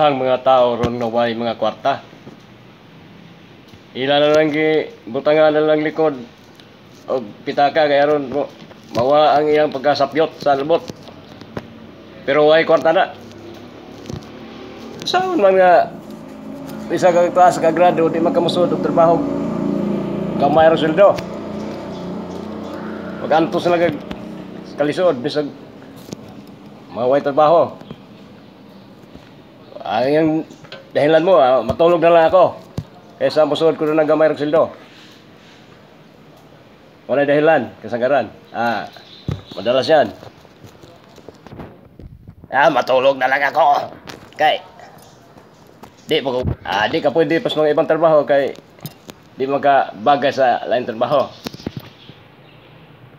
Ang mga tao ron na way mga kwarta. Ila na lang butangan na lang likod o pitaka kaya ron mawa ang iyang pagkasapyot sa lubot. Pero way kwarta na. Saan man nga isa ka taas ka grado di makamusod og trabaho. Gamay ra sweldo. Pag-antos na lang kalisod bisag maway trabaho. Ang dahilan mo, matulog na lang ako. Kaysa musuod ko na ng gamay ng sildo. Wala dahilan, kasagaran. Madalas yan. Matulog na lang ako. Kay, di ka pwede pas mga ibang trabaho kay di magkabagay sa lain trabaho.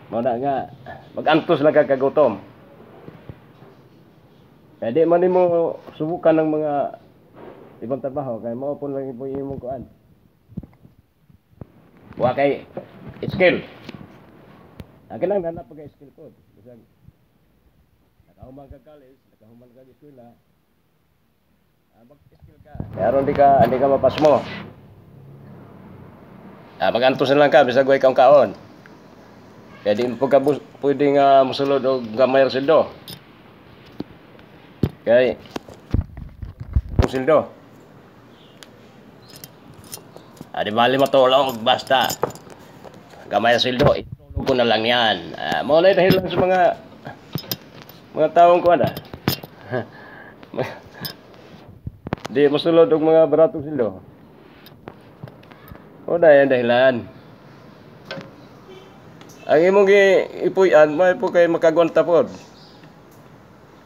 Muna nga, mag-antos lang kakagutom. Kaya di man mo subukan ng mga ibang trabaho kaya maupon lang po yung imong kuan. Wa kay skill. Akin lang nanap pag skill ko. Bisag nakahuman ka college, nakahuman ka eskwela. Mag-skill ka. Kaya ron di ka mapas mo. Mag-antos na lang ka bisag way kaon. Kaya di mo ka pwedeng musulod og gamay ra sweldo. Kaya sildo. Di bali matulog basta gamay ang sildo. Itulog ko na lang yan. Muna dahil lang sa mga taong ko di masulod og mga baratong sildo. O dahil dahilan. Ang imong ipuyan, may po kay makagwanta po.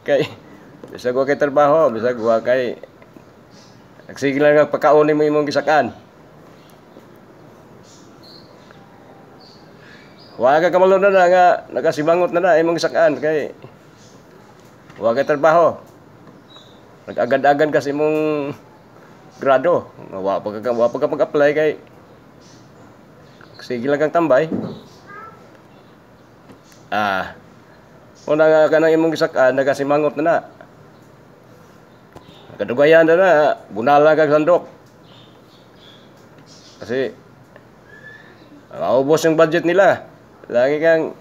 Kay bisag wa kay trabaho, bisag wa kay nagsige lang pagkaon mo imong gisakan. Wa ka kamalo na nga nakasibangot na imong gisakan kay wa kay trabaho. Nag-agad-agad kasi imong grado. Wa pa ka mag-apply kay sige lang kang tambay. Una nga kanang imong gisakan nagasimangot na. Kadugayan na bunala kag sandok. Kasi maubos yung budget nila. Lagi kang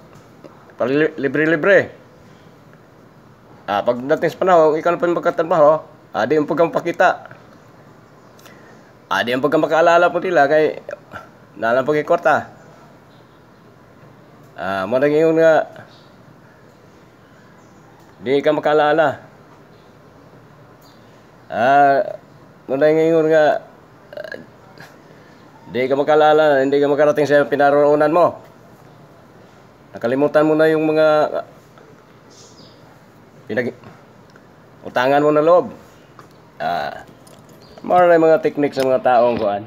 libre-libre. Pag dating sa panahon, ikaw na pa magkatrabaho, di ang pagkang pakita. Di ang pagkang makaalala po nila kay nalang pagkikwarta. Marang yun nga di ka makaalala. Muna ngayon nga di ka makalala, hindi ka makarating sa pinaroonan mo. Nakalimutan mo na yung mga utangan mo na loob. Maraming mga teknik sa mga taong kuan.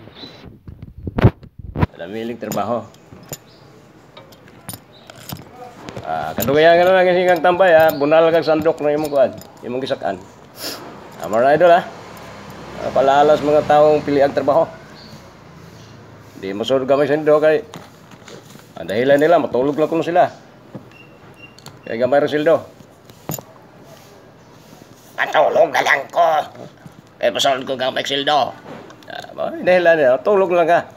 Namiling trabaho. Kadugayan ka na lang kasi kang tambay, bunal kang sandok na imong kuan, imong gisakan. Mga idol palalas mga taong pili ang trabaho. Di masulod gamay sa indo kay ang dahilan nila matulog lang kuno sila. Kaya gamay ra sildo. Matulog na lang ko. Kaya masulod ko gamay sildo. Dahilan nila tulog lang ka.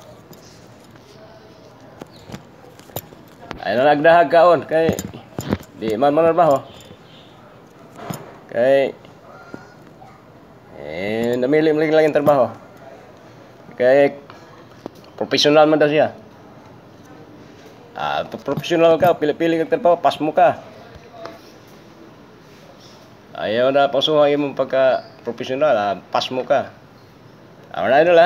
Ay nagdahag kaon kay di man trabaho. Kay namili lang yung trabaho. Kaya professional man daw siya. Professional ka, pili-pili kang trabaho, pas mo ka. Ayaw na pasuhan yung pagka-professional, pas mo ka. Wala idol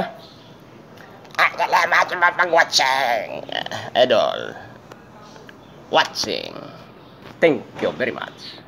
salamat sa pag-watching. Idol. Watching. Thank you very much.